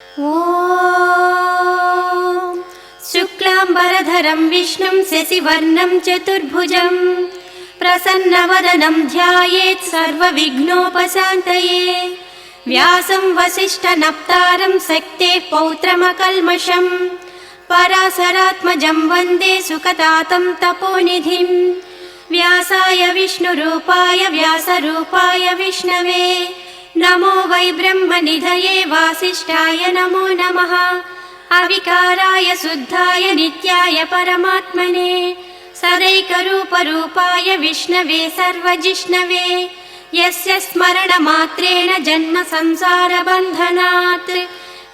ॐ शुक्लाम्बरधरं विष्णुं शशिवर्णं चतुर्भुजं प्रसन्नवदनं ध्यायेत् सर्वविघ्नोपशान्तये। व्यासं वसिष्ठनप्तारं शक्तेः पौत्रमकल्मषं पराशरात्मजं वन्दे सुखदातं तपोनिधिं। व्यासाय विष्णुरूपाय व्यासरूपाय विष्णवे नमो वै ब्रह्मनिधये वासिष्ठाय नमो नमः। अविकाराय शुद्धाय नित्याय परमात्मने सदैकरूपरूपाय विष्णवे सर्वजिष्णवे यस्य स्मरणमात्रेण जन्म संसारबन्धनात्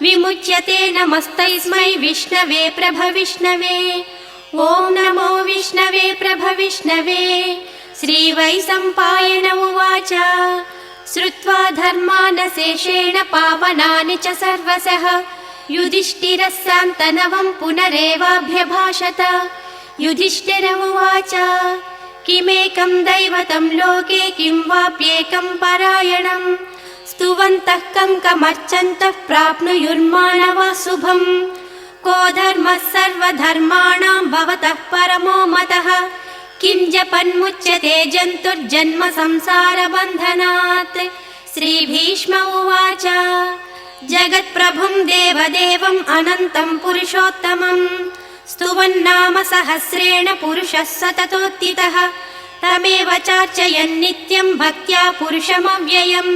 विमुच्यते। नमस्तस्मै विष्णवे प्रभविष्णवे। ॐ नमो विष्णवे प्रभविष्णवे। श्रीवैशम्पायन उवाच श्रुत्वा धर्मानशेषेण पावनानि च सर्वशः युधिष्ठिरस्यान्तनवं पुनरेवाभ्यभाषत। युधिष्ठिर उवाच किमेकं दैवतं लोके किं वाप्येकं परायणं स्तुवन्तः कमर्चन्तः प्राप्नुयुर्मानवा शुभम्। को धर्मः सर्वधर्माणां भवतः परमो मतः किं जपन्मुच्यते जन्तुर्जन्म संसारबन्धनात्। श्रीभीष्म उवाच जगत्प्रभुं देवदेवम् अनन्तं पुरुषोत्तमं स्तुवन्नाम सहस्रेण पुरुषः सततोत्थितः तमेव चार्चयन् नित्यं भक्त्या पुरुषमव्ययम्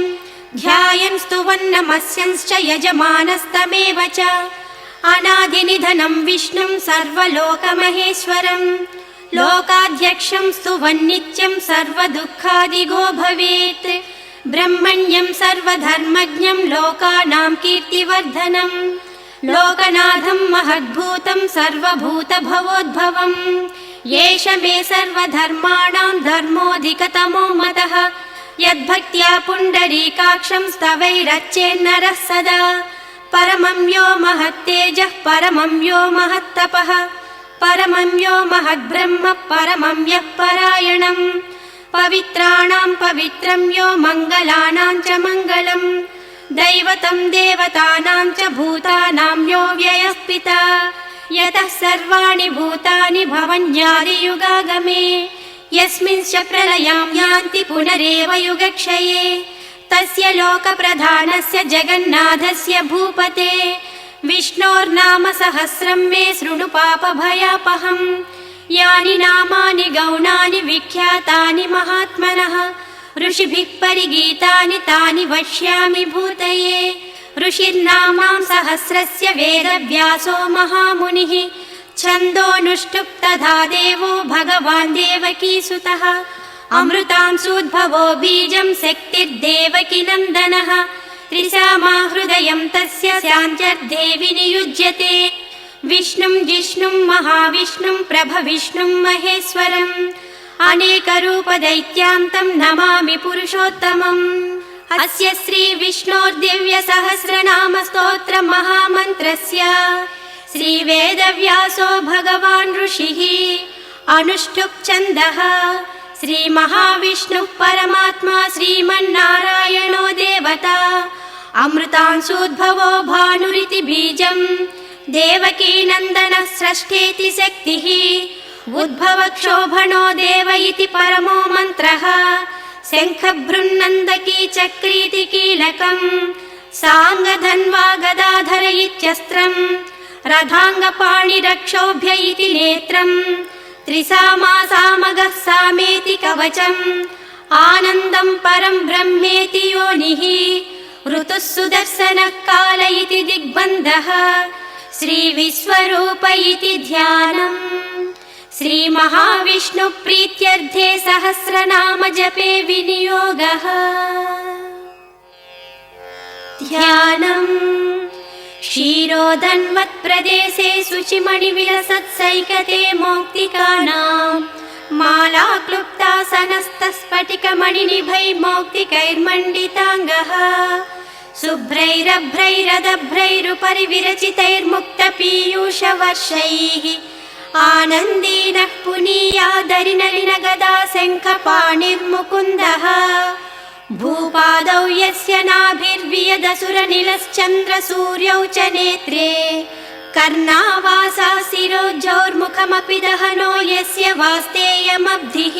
ध्यायन् स्तुवन्नमस्यंश्च यजमानस्तमेव च। अनादिनिधनं विष्णुं सर्वलोकमहेश्वरं लोकाध्यक्षं स्तुवन्नित्यं सर्वदुःखादिगो भवेत्। ब्रह्मण्यं सर्वधर्मज्ञं लोकानां कीर्तिवर्धनं लोकनाथं महद्भूतं सर्वभूतभवोद्भवम् एष मे सर्वधर्माणां धर्मोऽधिकतमो मतः यद्भक्त्या पुण्डरीकाक्षं स्तवैरर्चेन्नरः सदा। परमं यो महत्तेजः परमं यो महत्तपः परमं यो महद्ब्रह्म परमं यः परायणम् पवित्राणां पवित्रं यो मङ्गलानां च मङ्गलम् दैवतं देवतानां च भूतानां यो व्ययः पिता यतः सर्वाणि भूतानि भवन्यादियुगागमे यस्मिंश्च प्रलयं यान्ति पुनरेव युगक्षये तस्य लोकप्रधानस्य जगन्नाथस्य भूपते विष्णोर्नाम सहस्रं मे शृणु पापभयापहम्। यानि नामानि गौणानि विख्यातानि महात्मनः ऋषिभिः परिगीतानि तानि वक्ष्यामि भूतये। ऋषिर्नामां सहस्रस्य वेदव्यासो महामुनिः छन्दोऽनुष्टुप् तथा देवो भगवान् देवकीसुतः अमृतांशूद्भवो बीजं शक्तिर्देवकी नन्दनः त्रिशामा हृदयं तस्य स्याञ्चर्देवि नियुज्यते। विष्णुं जिष्णुं महाविष्णुं प्रभविष्णुं महेश्वरम् अनेकरूपदैत्यान्तं नमामि पुरुषोत्तमम्। अस्य श्रीविष्णोर्दिव्यसहस्रनाम स्तोत्र महामन्त्रस्य श्रीवेदव्यासो भगवान् ऋषिः अनुष्टुप् छन्दः श्रीमहाविष्णुः परमात्मा श्रीमन्नारायणो देवता अमृतांशूद्भवो भानुरिति बीजम् देवकी नन्दनः स्रष्टेति शक्तिः उद्भवक्षोभणो देव इति परमो मन्त्रः शङ्खभृन्नन्दकी चक्रीति कीलकम् साङ्गधन्वा गदाधर इत्यस्त्रम् रथाङ्गपाणिरक्षोभ्य इति नेत्रम् त्रिसामा सामगः सामेति कवचम् आनन्दं परं ब्रह्मेति योनिः ऋतुः सुदर्शनः काल इति दिग्बन्धः श्रीविश्वरूप इति ध्यानम्। श्रीमहाविष्णुप्रीत्यर्थे सहस्रनाम जपे विनियोगः। ध्यानम् क्षीरोदन्वत्प्रदेशे शुचिमणिविलसत्सैकते मौक्तिकानां माला क्लुप्तासनस्तस्फटिकमणिनिभै मौक्तिकैर्मण्डिताङ्गः शुभ्रैरभ्रैरदभ्रैरुपरि विरचितैर्मुक्तपीयूषवर्षैः आनन्दीनः पुनीयादरिनलिनगदा शङ्खपाणिर्मुकुन्दः भूपादौ यस्य नाभिर्वियदसुरनिलश्चन्द्रसूर्यौ च नेत्रे कर्णावासा शिरोज्जौर्मुखमपि दहनो यस्य वास्तेयमब्धिः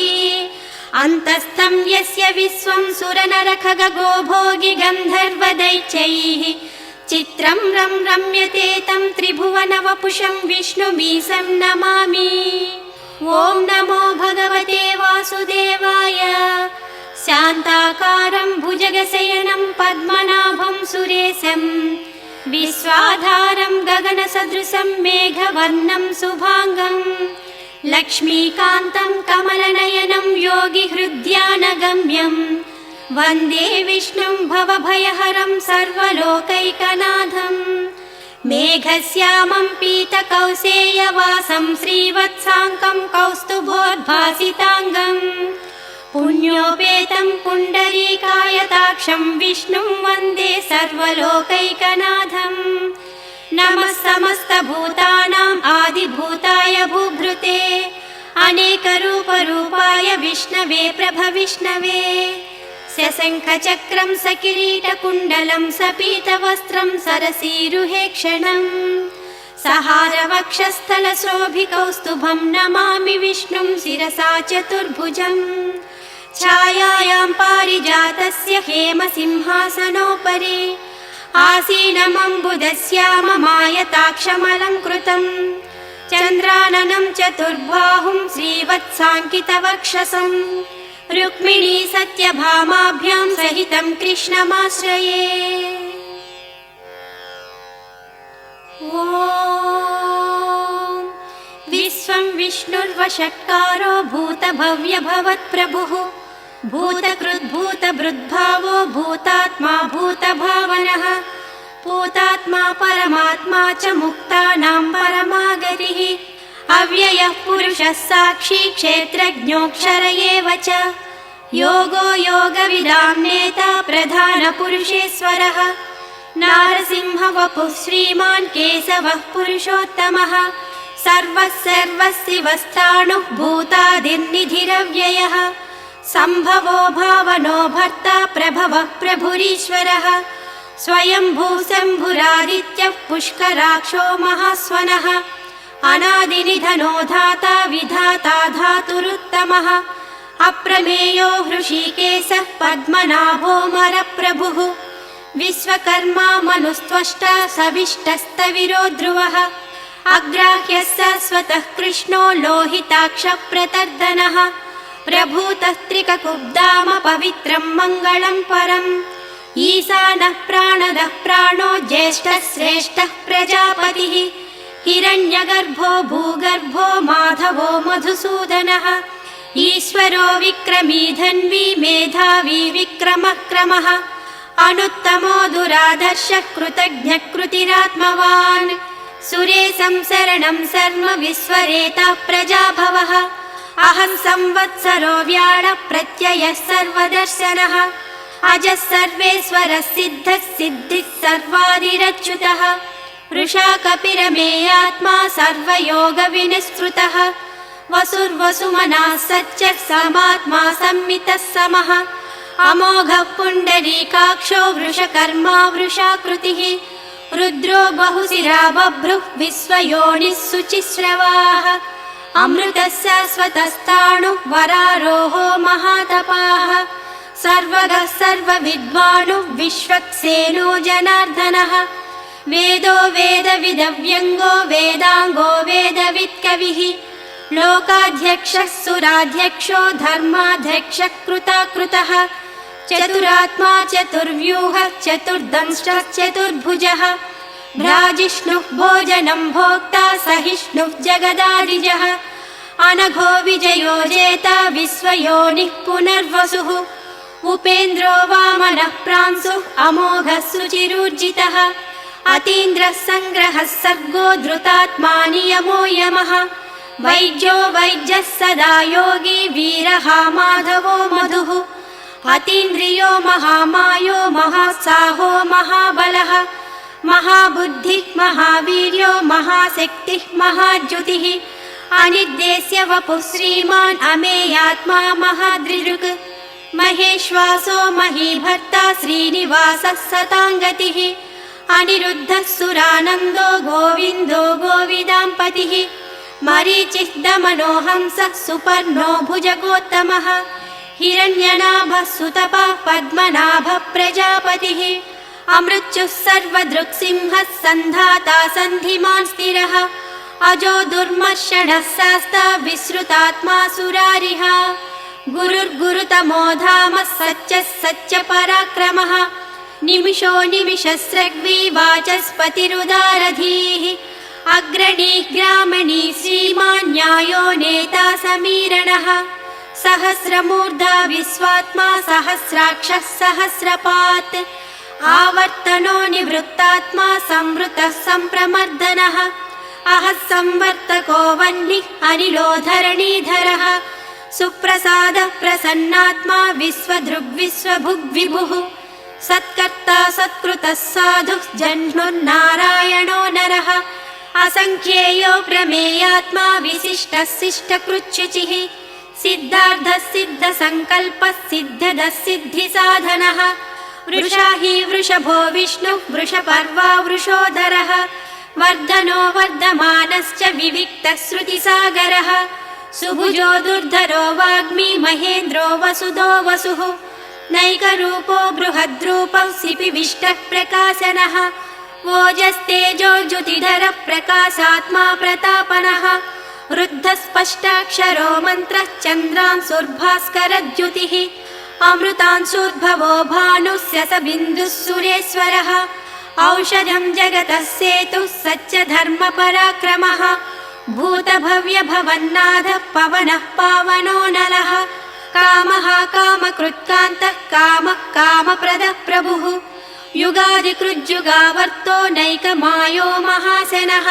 अन्तस्थं यस्य विश्वं सुरनरखगो भोगि गन्धर्वदैत्यैः चित्रं रम्यते तं त्रिभुवनवपुषं विष्णुमीशं नमामि। ॐ नमो भगवते वासुदेवाय। शान्ताकारं भुजगशयनं पद्मनाभं सुरेशं विश्वाधारं गगनसदृशं मेघवर्णं शुभांगं लक्ष्मीकान्तं कमलनयनं योगिहृद्यानगम्यं वन्दे विष्णुं भवभयहरं सर्वलोकैकनाथं। मेघश्यामं पीतकौसेयवासं श्रीवत्साङ्कं कौस्तुभोद्भासिताङ्गम् पुण्योपेतं पुण्डरीकायताक्षं विष्णुं वन्दे सर्वलोकैकनाथं। नमः समस्तभूतानाम् आदिभूताय भूभृते अनेकरूपरूपाय विष्णवे प्रभविष्णवे। सशङ्खचक्रं सकिरीटकुण्डलं सपीतवस्त्रं सरसीरुहेक्षणं सहारवक्षस्थलशोभिकौस्तुभं नमामि विष्णुं शिरसा चतुर्भुजम्। छायायां पारिजातस्य हेमसिंहासनोपरि आसीनमम्बुदश्याममायताक्षमलङ्कृतं चन्द्राननं चतुर्बाहुं श्रीवत्साङ्कितवक्षसं रुक्मिणी सत्यभामाभ्यां सहितं कृष्णमाश्रये। ॐ विश्वं विष्णुर्वषट्कारो भूतभव्यभवत्प्रभुः भूतकृद्भूतभृद्भावो भूतात्मा भूतभावनः भूतात्मा परमात्मा च मुक्तानां परमागतिः अव्ययः पुरुषः साक्षी क्षेत्रज्ञोऽक्षर एव च योगो योगविदां नेता प्रधानपुरुषेश्वरः नारसिंहवपुः श्रीमान् केशवः पुरुषोत्तमः सर्वः सर्वशिवस्थाणुः भूतादिर्निधिरव्ययः सम्भवो भावनो भर्ता प्रभवः प्रभुरीश्वरः स्वयंभू शम्भुरादित्यः पुष्कराक्षो महास्वनः अनादिनिधनो धाता विधाता धातुरुत्तमः अप्रमेयो हृषीकेशः पद्मनाभो मरप्रभुः विश्वकर्मा मनुस्त्वष्टा सविष्टस्तविरो ध्रुवः अग्राह्यः शाश्वतः कृष्णो लोहिताक्षः प्रतर्दनः प्रभूतः त्रिककुब्धाम पवित्रं मङ्गलं परम् ईशानः प्राणदः प्राणो ज्येष्ठः श्रेष्ठः प्रजापतिः हिरण्यगर्भो भूगर्भो माधवो मधुसूदनः ईश्वरो विक्रमी धन्वी मेधावी विक्रमः क्रमः अनुत्तमो दुरादर्शः कृतज्ञः कृतिरात्मवान् सुरेशं शरणं शर्म विश्वरेतः प्रजाभवः अहं संवत्सरो व्याळ प्रत्ययः सर्वदर्शनः अजः सर्वेश्वरः सिद्धः सिद्धिः सर्वादिरच्युतः वृषा कपिरमेयात्मा सर्वयोगविनिःस्पृतः वसुर्वसुमनः सच्चः समात्मा संमितः समः अमोघः पुण्डरीकाक्षो वृषकर्मा वृषाकृतिः रुद्रो बहुशिरा बभ्रुः विश्वयोनिः शुचिश्रवाः अमृतः शाश्वतस्ताणुः वरारोहो महातपाः सर्वगः सर्वविद्वानुः विश्वक्सेनो जनार्दनः वेदो वेदविदव्यङ्गो वेदाङ्गो वेदवित्कविः लोकाध्यक्षः सुराध्यक्षो धर्माध्यक्षः कृताकृतः चतुरात्मा चतुर्व्यूहः चतुर्दंष्टः चतुर्भुजः भ्राजिष्णुः भोजनं भोक्ता सहिष्णुः जगदादिजः अनघो विजयो जेता विश्वयोनिः पुनर्वसुः उपेन्द्रो वामनः प्रांशुः अमोघः सुचिरूर्जितः अतीन्द्रः सङ्ग्रहः सर्गो धृतात्मा नियमो यमः वैद्यो वैद्यः सदा योगी वीरः माधवो मधुः अतीन्द्रियो महामायो महासाहो महाबलः महाबुद्धिः महावीर्यो महाशक्तिः महाद्युतिः अनिर्देश्य वपुः श्रीमान् अमेयात्मा महादृक् महेश्वासो महीभर्ता श्रीनिवासः सताङ्गतिः अनिरुद्धः सुरानन्दो गोविन्दो गोविदाम्पतिः मरीचिः दमनो हंसः सुपर्णो भुजगोत्तमः हिरण्यनाभः सुतपः पद्मनाभः प्रजापतिः अमृत्युः सर्वदृक्सिंहः सन्धाता सन्धिमान् स्थिरः अजो दुर्मर्षणः शास्ता विश्रुतात्मा सुरारिः गुरुर्गुरुतमो धामः सच्चः सच्चपराक्रमः निमिषो निमिषस्रग्वी वाचस्पतिरुदारधीः अग्रणीः ग्रामणी श्रीमान् न्यायो नेता समीरणः सहस्रमूर्धा विश्वात्मा सहस्राक्षः सहस्रपात् आवर्तनो निवृत्तात्मा संवृतः सम्प्रमर्दनः अहः संवर्तको वह्निः अनिलो धरणीधरः सुप्रसादः प्रसन्नात्मा विश्वदृग्विश्वभुग्विभुः सत्कर्ता सत्कृतः साधुः जह्नुर्नारायणो नरः असङ्ख्येयो प्रमेयात्मा विशिष्टः शिष्टकृच्छुचिः सिद्धार्थः सिद्धसङ्कल्पः सिद्धदः सिद्धिसाधनः वृषा हि वृषभो विष्णुः वृषपर्वा वृषोदरः वर्धनो वर्धमानश्च विविक्तः श्रुतिसागरः सुभुजो दुर्धरो वाग्मी महेन्द्रो वसुदो वसुः नैकरूपो बृहद्रूपः सिपिविष्टः प्रकाशनः ओजस्तेजोज्युतिधरः प्रकाशात्मा प्रतापनः रुद्धस्पष्टाक्षरो मन्त्रः चन्द्रांशुर्भास्करद्युतिः अमृतांशुद्भवो भानुस्य स बिन्दुः सुरेश्वरः औषधं जगतः सेतुः सच्चधर्मपराक्रमः भूतभव्यभवन्नाथः पवनः पावनो नलः कामः कामकृत्कान्तः कामः कामप्रदः प्रभुः युगादिकृज्युगावर्तो नैकमायो महासेनः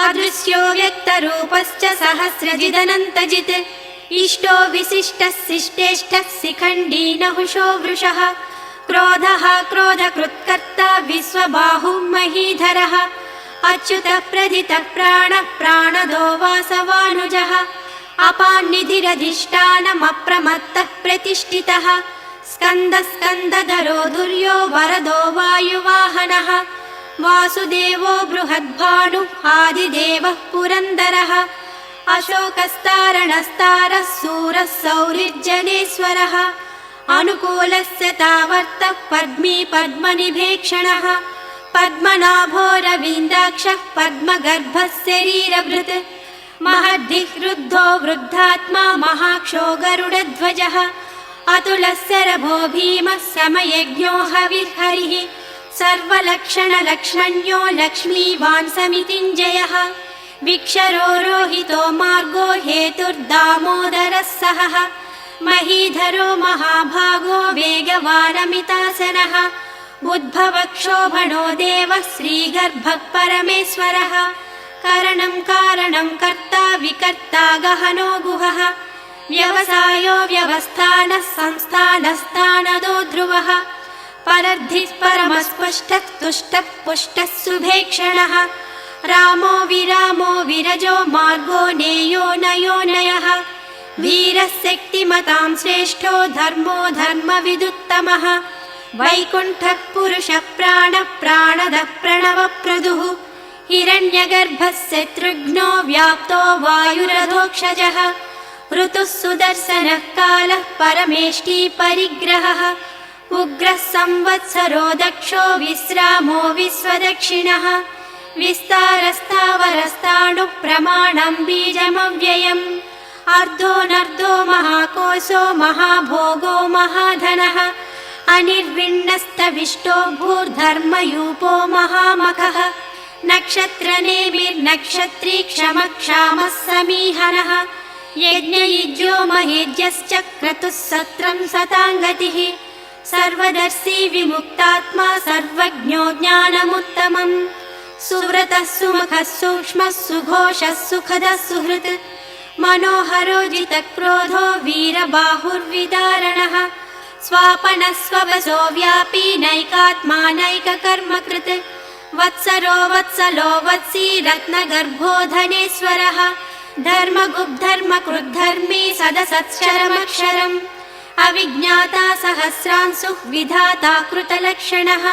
अदृश्यो व्यक्तरूपश्च सहस्रजिदनन्तजित् इष्टो विशिष्टः शिष्टेष्टः शिखण्डी नहुषो वृषः क्रोधः क्रोधकृत्कर्ता विश्वबाहुः महीधरः अच्युतः प्रथितः प्राणः प्राणदो वासवानुजः अपान्निधिरधिष्ठानमप्रमत्तः प्रतिष्ठितः स्कन्दः स्कन्दधरो दुर्यो वरदो वायुवाहनः वासुदेवो बृहद्भानुः आदिदेवः पुरन्दरः अशोकस्तारणस्तारः सूरः सौरिर्जनेश्वरः अनुकूलस्य तावर्तः पद्मी पद्मनिभेक्षणः पद्मनाभो रवीन्द्राक्षः पद्मगर्भः शरीरभृत् महद्धिः रुद्धो वृद्धात्मा महाक्षो गरुडध्वजः अतुलः शरभो भीमः समयज्ञो हविर्हरिः सर्वलक्षणलक्ष्मण्यो लक्ष्मीवान् समितिञ्जयः विक्षरो रोहितो मार्गो हेतुर्दामोदरः सहः महीधरो महाभागो वेगवानमितासनः बुद्भवक्षोभणो देवः श्रीगर्भः परमेश्वरः करणं कारणं कर्ता विकर्ता गहनो गुहः व्यवसायो व्यवस्थानः संस्थानस्थानदो ध्रुवः परर्धिः परमस्पष्टः तुष्टः पुष्टः सुभेक्षणः रामो विरामो विरजो मार्गो नेयो नयो नयः वीरः शक्तिमतां श्रेष्ठो धर्मो धर्मविदुत्तमः वैकुण्ठः पुरुषः प्राणः प्राणदः प्रणवप्रदुः हिरण्यगर्भः शत्रुघ्नो व्याप्तो वायुरधोक्षजः ऋतुः सुदर्शनः कालः परमेष्टि परिग्रहः उग्रः संवत्सरो दक्षो विश्रामो विश्वदक्षिणः विस्तारस्थावरस्ताणुः प्रमाणं बीजमव्ययम् अर्धोऽनर्धो महाकोशो महाभोगो महाधनः अनिर्विण्णस्तविष्टो भूर्धर्मयूपो महामखः नक्षत्रनेमिर्नक्षत्री क्षमक्षामः समीहनः यज्ञयुज्यो महेज्यश्च क्रतुः सत्रं सताङ्गतिः सर्वदर्शी विमुक्तात्मा सर्वज्ञो ज्ञानमुत्तमम् सुव्रतः सुमुखः सूक्ष्मः सुघोषः सुखदः सुहृत् मनोहरो जितक्रोधो वीरबाहुर्विदारणः स्वापनः स्ववसो व्यापी नैकात्मा नैककर्मकृत् वत्सरो वत्सलो वत्सी रत्नगर्भो धनेश्वरः धर्मगुब्धर्मकृद्धर्मी सदसत्क्षरमक्षरम् अविज्ञाता सहस्रांशुः विधाता कृतलक्षणः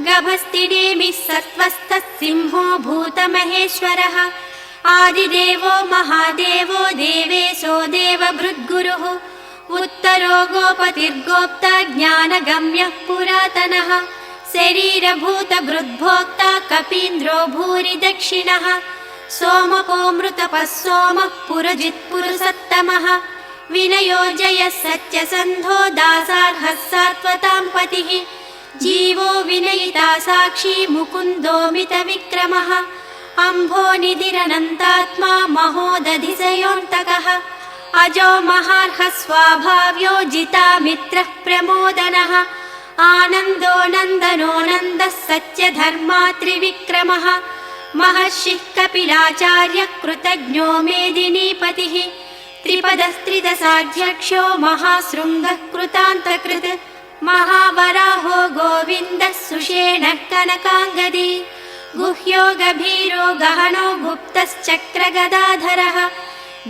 गभस्तिनेमिः सत्त्वस्थः सिंहो भूतमहेश्वरः आदिदेवो महादेवो देवेशो देवभृद्गुरुः उत्तरो गोपतिर्गोप्ता ज्ञानगम्यः पुरातनः शरीरभूतभृद्भोक्ता कपीन्द्रो भूरि दक्षिणः सोमपोऽमृतपः सोमः पुरजित्पुरुषोत्तमः विनयो जयः सत्यसन्धो दासार्हः सात्वतां पतिः जीवो विनयिता साक्षी मुकुन्दोमितविक्रमः अम्भोनिधिरनन्तात्मा महोदधिशयोऽन्तकः अजो महार्हः स्वाभाव्यो जितामित्रः प्रमोदनः आनन्दो नन्दनो नन्दः सत्यधर्मा त्रिविक्रमः महर्षिः कपिलाचार्यः कृतज्ञो मेदिनीपतिः त्रिपदस्त्रिदशाध्यक्षो महाशृङ्गः कृतान्तकृत् महावराहो गोविन्दः सुषेणः कनकाङ्गदी गुह्यो गभीरो गहनो गुप्तश्चक्रगदाधरः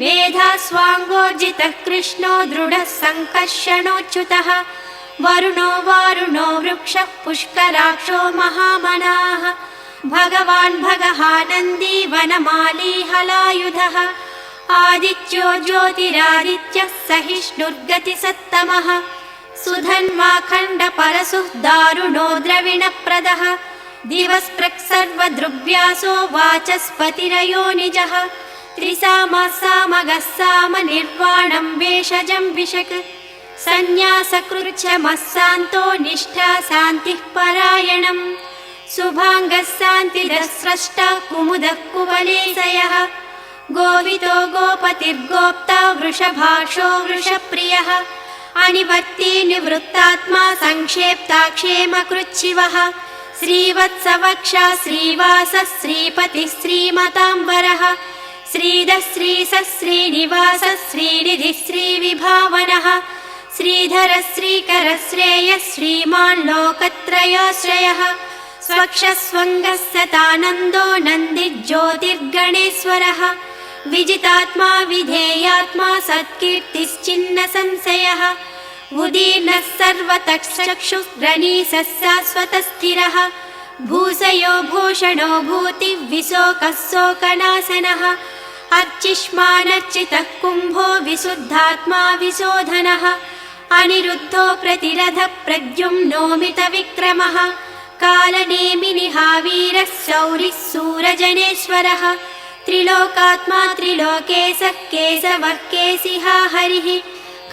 मेधास्वाङ्गोर्जितः कृष्णो दृढः सङ्कर्षणोच्युतः वरुणो वारुणो वृक्षः पुष्कराक्षो महामनाः भगवान् भगहानन्दी वनमाली हलायुधः आदित्यो ज्योतिरादित्यः सहिष्णुर्गतिसत्तमः सुधन्वाखण्डपरशुः दारुणो द्रविणप्रदः दिवस्पृक्सर्वदृग्व्यासो वाचस्पतिरयो निजः त्रिसामः सामगः सामनिर्वाणं वेषजं विशक् सन्न्यासकृच्छमः शान्तो निष्ठा शान्तिः परायणम् शुभाङ्गः शान्तिदः स्रष्टा कुमुदः कुवलेशयः गोवितो गोपतिर्गोप्ता वृषभाक्षो वृषप्रियः अनिवर्ती निवृत्तात्मा संक्षेप्ताक्षेमकृच्छिवः श्रीवत्सवक्षा श्रीवासः श्रीपतिः श्रीमताम्बरः श्रीधः श्रीसः श्रीनिवासः श्रीनिधिः श्रीविभावनः श्रीधरः श्रीकरः श्रेयः श्रीमान् लोकत्रयाश्रयः स्वक्षस्वङ्गः सतानन्दो नन्दिज्योतिर्गणेश्वरः विजितात्मा विधेयात्मा सत्कीर्तिश्चिन्न संशयः उदीर्णः सर्वतश्चक्षुः शाश्वतस्थिरः भूषयो भूषणो भूतिविशोकः शोकनाशनः अर्चिष्मानर्चितः कुम्भो विशुद्धात्मा विशोधनः अनिरुद्धो प्रतिरथः प्रद्युम्नोमितविक्रमः कालनेमिनिहावीरः शौरिः सूरजनेश्वरः त्रिलोकात्मा त्रिलोकेशः केशवः केशिहा हरिः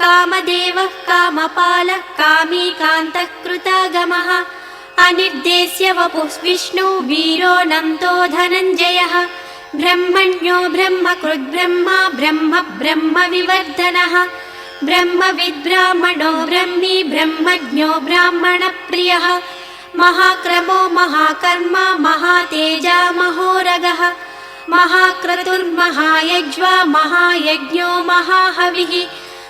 कामदेवः कामपालः कामीकान्तः कृतागमः अनिर्देश्य वपुः विष्णु वीरो नन्तो धनञ्जयः ब्रह्मण्यो ब्रह्मकृद्ब्रह्मा ब्रह्म ब्रह्मविवर्धनः ब्रह्मविद्ब्राह्मणो ब्रह्मी ब्रह्मज्ञो ब्राह्मणप्रियः महाक्रमो महाकर्मा महातेजा महोरगः महाक्रतुर्महायज्वा महायज्ञो महाहविः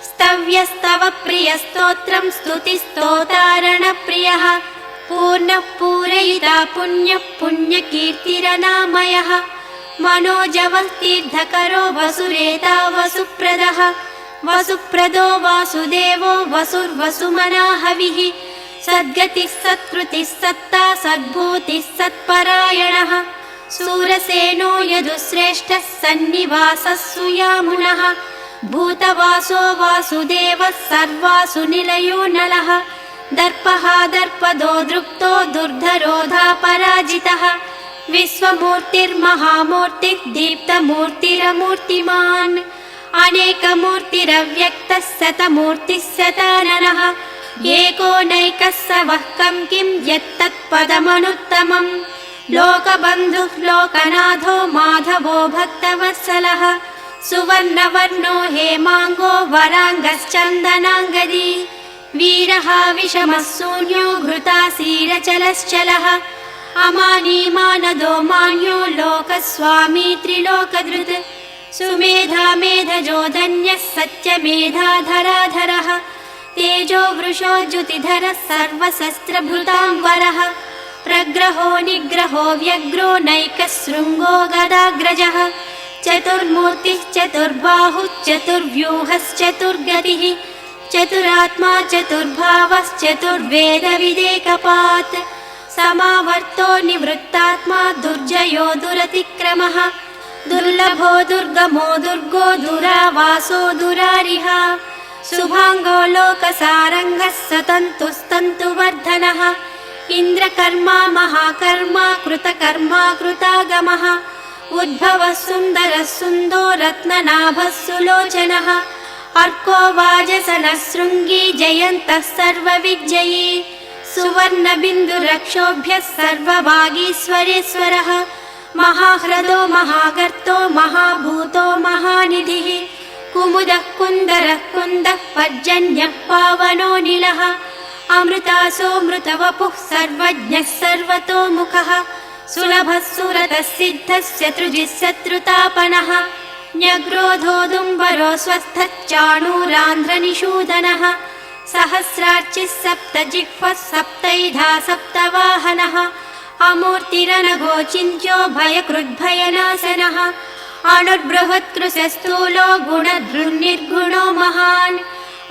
स्तव्यस्तव प्रियस्तोत्रं स्तुतिस्तोतारणप्रियः पूर्णः पूरयिता पुण्यः पुण्यकीर्तिरनामयः मनोजवः तीर्थकरो वसुरेता वसुप्रदः वसुप्रदो वासुदेवो वसुर्वसुमनाहविः सद्गतिः सत्कृतिः सत्ता सद्भूतिः सत्परायणः सूरसेनो यदुश्रेष्ठः सन्निवासः सुयामुनः भूतवासो वासुदेवः सर्वासु निलयो नलः दर्पः दर्पदो दृप्तो दुर्धरोधा पराजितः विश्वमूर्तिर्महामूर्तिः दीप्तमूर्तिरमूर्तिमान् अनेकमूर्तिरव्यक्तः शतमूर्तिः शताननः एको नैकः स वः कं किं यत्तत्पदमनुत्तमम् लोकबन्धुः लोकनाथो माधवो भक्तवत्सलः सुवर्णवर्णो हेमाङ्गो वराङ्गश्चन्दनाङ्गदी वीरः विषमः शून्यो घृतासीरचलश्चलः अमानी मानदो मान्यो लोकस्वामी त्रिलोकधृत् सुमेधा मेधजो धन्यः सत्यमेधाधराधरः तेजो वृषो ज्युतिधरः सर्वशस्त्रभृताम्बरः प्रग्रहो निग्रहो व्यग्रो नैकशृङ्गो गदाग्रजः चतुर्मूर्तिः चतुर्बाहुः चतुर्व्यूहश्चतुर्गतिः चतुरात्मा चतुर्भावश्चतुर्वेदविदेकपात् समावर्तो निवृत्तात्मा दुर्जयो दुरतिक्रमः दुर्लभो दुर्गमो दुर्गो दुरावासो दुरारिः शुभांगो लोकसारंगः सतन्तुस्तन्तुवर्धनः इन्द्रकर्मा महाकर्मा कृतकर्मा कृतागमः उद्भवः सुन्दरः सुन्दो रत्ननाभः सुलोचनः अर्को वाजसनः शृङ्गी जयन्तः सर्वविजयी सुवर्णबिन्दुरक्षोभ्यः सर्वभागीश्वरेश्वरः महाह्रदो महागर्तो महाभूतो महानिधिः कुमुदः कुन्दरः कुन्दः पर्जन्यः पावनो नीलः अमृतासोऽमृतवपुः सर्वज्ञः सर्वतोमुखः सुलभः सुरतः सिद्धः शत्रुजिः शत्रुतापनः न्यग्रोधोदुम्बरो स्वस्थः चाणूरान्ध्रनिषूदनः सहस्रार्चिः सप्तजिह्वः सप्तैधा सप्तवाहनः अमूर्तिरनघोचिन्त्यो भयकृद्भयनाशनः अणुर्बृहत्कृशस्थूलो गुणधृन्निर्गुणो महान्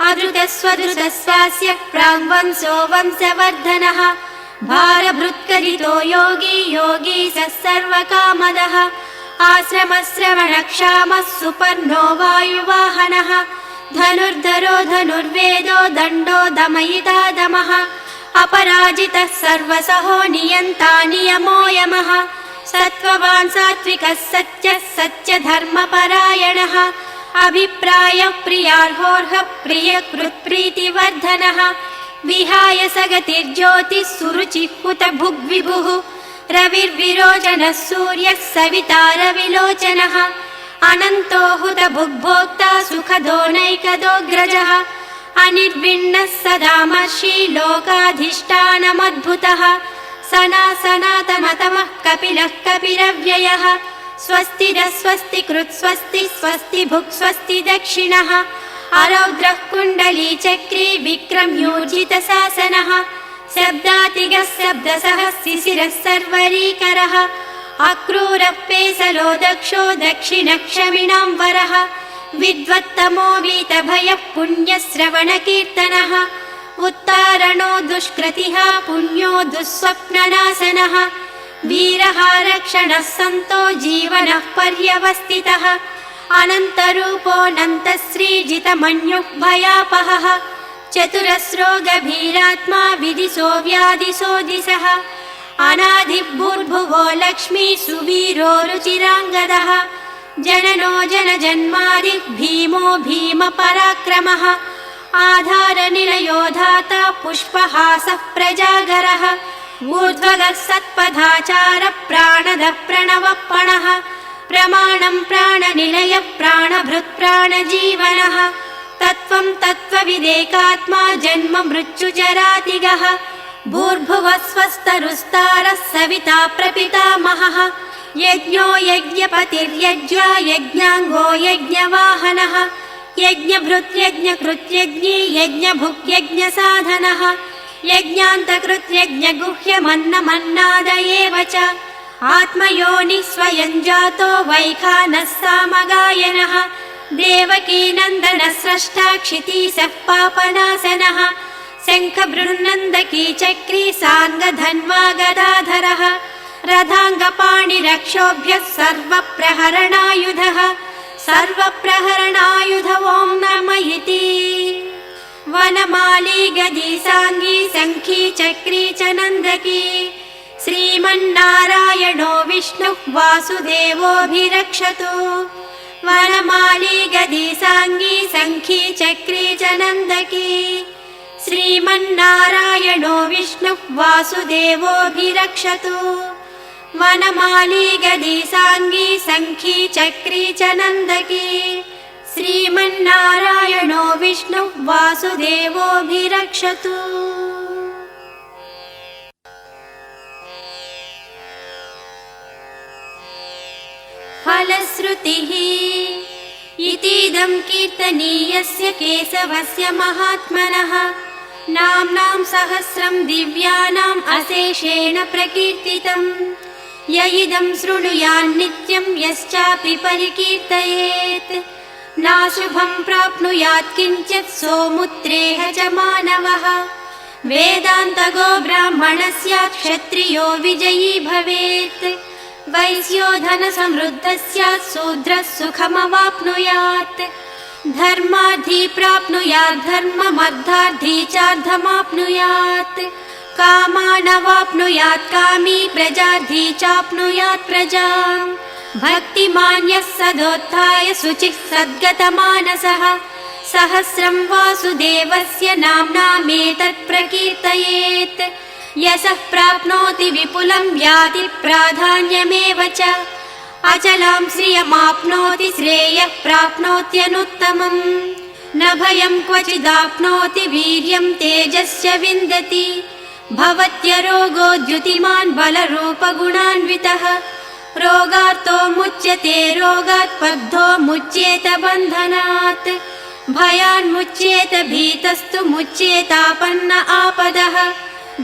अधृतस्वधृतस्वास्य प्राङ्वंशो वंशवर्धनः भारभृत्करितो योगी योगी स सर्वकामदः आश्रमश्रवणक्षामः सुपर्णो वायुवाहनः धनुर्धरो धनुर्वेदो दण्डो दमयिता दमः अपराजितः सर्वसहो नियन्ता नियमो यमः सत्त्ववान् सात्विकः सत्यः सत्यधर्मपरायणः अभिप्रायः प्रियार्होर्हः प्रियकृत्प्रीतिवर्धनः विहाय सगतिर्ज्योतिः सुरुचिः हुतभुग्विभुः रविर्विरोचनः सूर्यः सविता रविलोचनः अनन्तो हुतभुग्भोक्ता सुखदो नैकदोऽग्रजः अनिर्विण्णः सदामर्षि लोकाधिष्ठानमद्भुतः सनातनतमः कपिलः कपिरव्ययः स्वस्तिदः स्वस्तिकृत् स्वस्ति स्वस्ति भुक् स्वस्ति दक्षिणः अरौद्रः कुण्डलीचक्री विक्रम्योजितशासनः शब्दातिगः शब्दसः शिशिरः सर्वरीकरः अक्रूरः पेसलो दक्षो दक्षिणक्षमिणां वरः विद्वत्तमो वीतभयः पुण्यश्रवणकीर्तनः उत्तारणो दुष्कृतिः पुण्यो दुःस्वप्ननाशनः वीरः रक्षणः सन्तो जीवनः पर्यवस्थितः अनन्तरूपोऽनन्तश्रीजितमन्युः भयापहः चतुरस्रो गभीरात्मा विदिशो व्यादिशो दिशः अनादिभूर्भुवो लक्ष्मी सुवीरो रुचिराङ्गदः जननो जनजन्मादिः भीमो भीमपराक्रमः आधारनिलयो धाता पुष्पहासः प्रजागरः ऊर्ध्वगः सत्पथाचारः प्राणदः प्रणवपणः प्रमाणं प्राणनिलयः प्राणभृत् प्राणजीवनः तत्त्वं तत्त्वविदेकात्मा जन्म मृत्युचरातिगः भूर्भुवः स्वस्तरुस्तारः सविता प्रपितामहः यज्ञो यज्ञपतिर्यज्वा यज्ञाङ्गो यज्ञवाहनः यज्ञभृत् यज्ञकृत् यज्ञी यज्ञभुक् यज्ञसाधनः यज्ञान्तकृत् यज्ञगुह्यमन्नमन्नाद एव च आत्मयोनिः स्वयं जातो वैखानः सामगायनः देवकीनन्दनः स्रष्टा क्षितीशः पापनाशनः शङ्खबृन्नन्दकी चक्री साङ्गधन्वा गदाधरः रथाङ्गपाणिरक्षोभ्यः सर्वप्रहरणायुधः सर्वप्रहरणायुध ॐ नमः इति वनमाली गदी साङ्गी शङ्खी चक्री च नन्दकी श्रीमन्नारायणो विष्णुः वासुदेवोऽभिरक्षतु वनमाली गदी साङ्गी शङ्खी चक्री च नन्दकी श्रीमन्नारायणो विष्णुः वासुदेवोऽभिरक्षतु वनमाली गदी साङ्गी शङ्खी चक्री च नन्दकी श्रीमन्नारायणो विष्णुः वासुदेवोऽभिरक्षतु। फलश्रुतिः इतीदं कीर्तनीयस्य केशवस्य महात्मनः नाम्नां सहस्रं दिव्यानाम् अशेषेण प्रकीर्तितम् य इदं शृणुयान्नित्यं यश्चापि परिकीर्तयेत् नाशुभं प्राप्नुयात् किञ्चित् सोमुत्रेह च मानवः वेदान्तगो ब्राह्मणः स्यात् क्षत्रियो विजयी भवेत् वैश्यो धनसमृद्धः स्यात् शूद्रः सुखमवाप्नुयात् धर्मार्थी प्राप्नुयात् धर्ममर्थार्थी चार्धमाप्नुयात् कामानवाप्नुयात् कामी प्रजार्थी चाप्नुयात् प्रजाम् भक्तिमान्यः सदोत्थाय शुचिः सद्गतमानसः सहस्रं वासुदेवस्य नाम्नामेतत् प्रकीर्तयेत् यशः प्राप्नोति विपुलं याति प्राधान्यमेव च अचलां श्रियमाप्नोति श्रेयः प्राप्नोत्यनुत्तमम् न भयं क्वचिदाप्नोति वीर्यं तेजस्य विन्दति भवत्यरोगो द्युतिमान् बलरूपगुणान्वितः रोगार्तो मुच्यते रोगात् बद्धो मुच्येत बन्धनात् भयान्मुच्येत भीतस्तु मुच्येतापन्न आपदः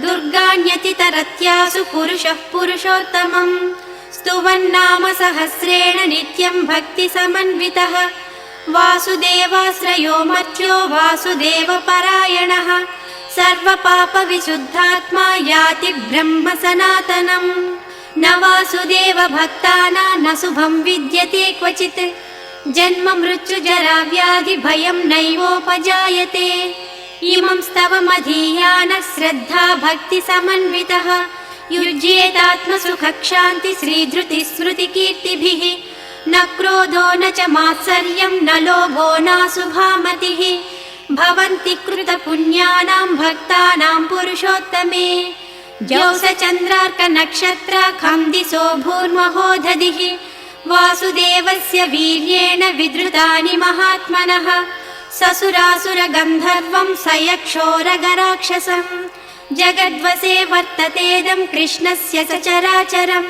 दुर्गाण्यतितरत्यासु पुरुषः पुरुषोत्तमम् स्तुवन्नाम सहस्रेण नित्यं भक्तिसमन्वितः वासुदेवाश्रयो मर्त्यो वासुदेवपरायणः सर्वपापविशुद्धात्मा याति ब्रह्म सनातनम् न वासुदेव भक्तानां न शुभं विद्यते क्वचित् जन्म मृत्यु जरा व्याधि भयं नैवोपजायते इमं स्तवमधीयानः श्रद्धा भक्ति समन्वितः युज्येतात्मसुखक्षान्ति श्रीधृति स्मृति कीर्तिभिः न क्रोधो न च मात्सर्यं न लोभो नाशुभामतिः भवन्ति कृतपुण्यानां भक्तानां पुरुषोत्तमे ज्यौषचन्द्रार्कनक्षत्राखं दिशो भूर्महोदधिः वासुदेवस्य वीर्येण विधृतानि महात्मनः ससुरासुरगन्धर्वं सयक्षोरगराक्षसम् जगद्वसे वर्ततेदं कृष्णस्य सचराचरम्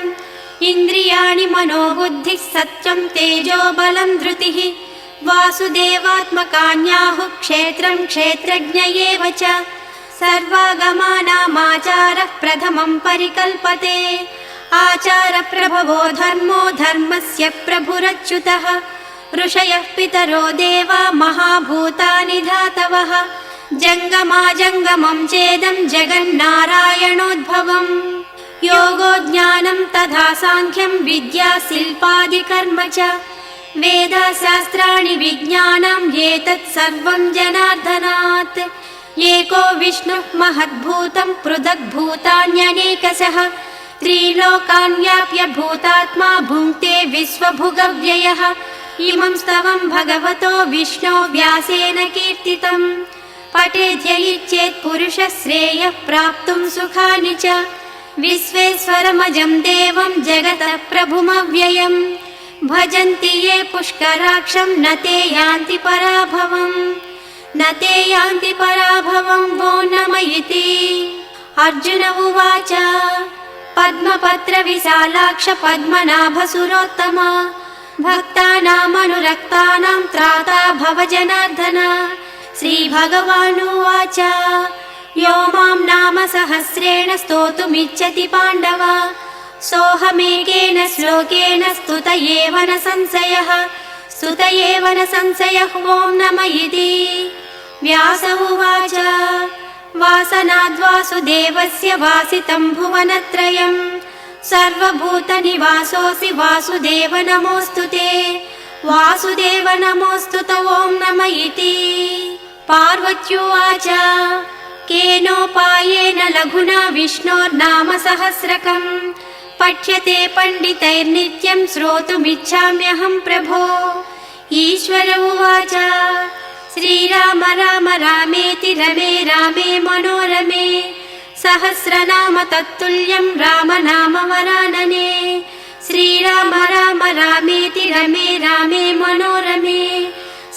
इन्द्रियाणि मनोबुद्धिः सत्त्वं तेजो बलं धृतिः वासुदेवात्मकान्याहुः क्षेत्रं क्षेत्रज्ञ एव च सर्वागमानामाचारः प्रथमं परिकल्पते आचारप्रभवो धर्मो धर्मस्य प्रभुरच्युतः ऋषयः पितरो देवा महाभूतानि धातवः जङ्गमाजङ्गमं चेदं जगन्नारायणोद्भवम् योगो ज्ञानं तथा साङ्ख्यं विद्या शिल्पादिकर्म च वेदशास्त्राणि विज्ञानम् एतत् सर्वं जनार्दनात् एको विष्णुः महद्भूतं पृथग्भूतान्यनेकशः त्रिलोकान् व्याप्य भूतात्मा भुङ्क्ते विश्वभुगव्ययः इमं स्तवं भगवतो विष्णो व्यासेन कीर्तितम् पठेद्यैच्छेत् पुरुषः श्रेयः प्राप्तुं सुखानि च विश्वेश्वरमजं देवं जगतः प्रभुमव्ययम् भजन्ति ये पुष्कराक्षं न ते यान्ति पराभवम् न ते यान्ति पराभवम् वो नम इति अर्जुन उवाच पद्मपत्रविशालाक्ष पद्मनाभसुरोत्तम भक्तानामनुरक्तानां त्राता भव जनार्दन श्रीभगवानुवाच यो मां नाम सहस्रेण स्तोतुमिच्छति पाण्डव सोऽहमेकेन श्लोकेन स्तुत एव न संशयः स्तुत एव न संशयः ॐ नम इति व्यास उवाच वासनाद्वासुदेवस्य वासितं भुवनत्रयम् सर्वभूतनिवासोऽसि वासुदेव नमोऽस्तुते वासुदेव नमोऽस्तुत ॐ नम इति पार्वत्युवाच केनोपायेन लघुना विष्णोर्नाम सहस्रकम् पठ्यते पण्डितैर्नित्यं श्रोतुमिच्छाम्यहं प्रभो ईश्वर उवाच श्रीराम राम रामेति रमे रामे मनोरमे सहस्रनाम तत्तुल्यं राम नाम वरानने श्रीराम राम रामेति रमे रामे मनोरमे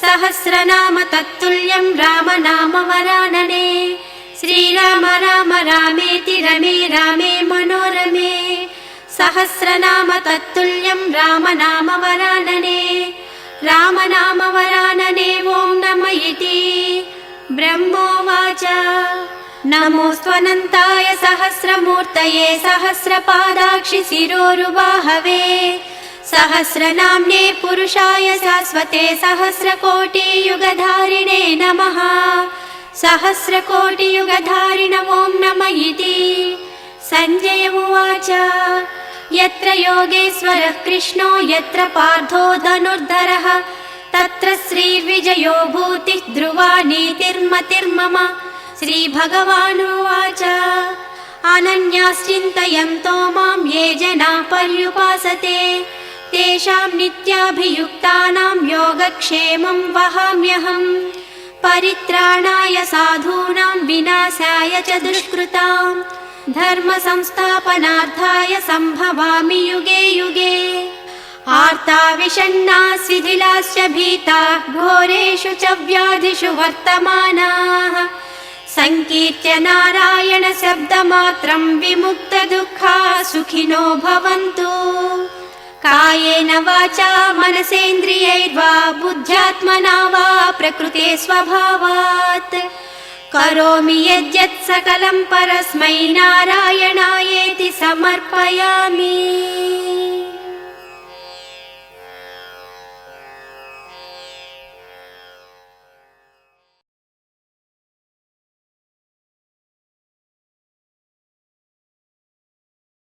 सहस्रनाम तत्तुल्यं राम नाम वरानने श्रीराम राम रामेति रमे रामे मनोरमे सहस्रनाम तत्तुल्यं राम नाम वरानने राम नाम वरानने ॐ नम इति ब्रह्मोवाच नमोऽस्त्वनन्ताय सहस्रमूर्तये सहस्रपादाक्षि शिरोरुबाहवे सहस्रनाम्ने पुरुषाय शाश्वते सहस्रकोटियुगधारिणे नमः। सहस्रकोटियुगधारिण ॐ नमः इति। सञ्जय उवाच यत्र योगेश्वरः कृष्णो यत्र पार्थो धनुर्धरः तत्र श्रीर्विजयो भूतिः ध्रुवा नीतिर्मतिर्मम। श्रीभगवानुवाच अनन्याश्चिन्तयन्तो मां ये जनाः पर्युपासते तेषां नित्याभियुक्तानां योगक्षेमं वहाम्यहम्। परित्राणाय साधूनां विनाशाय च दुष्कृतां धर्म संस्थापनार्थाय सम्भवामि युगे युगे। आर्ता विषण्णा शिथिलाश्च भीताः घोरेषु च व्याधिषु वर्तमानाः संकीर्त्य नारायण शब्दमात्रं विमुक्तदुःखाः सुखिनो भवन्तु। कायेन वाचा मनसेन्द्रियैर्वा बुद्ध्यात्मना वा प्रकृते स्वभावात् करोमि यद्यत् सकलं परस्मै नारायणायेति समर्पयामि।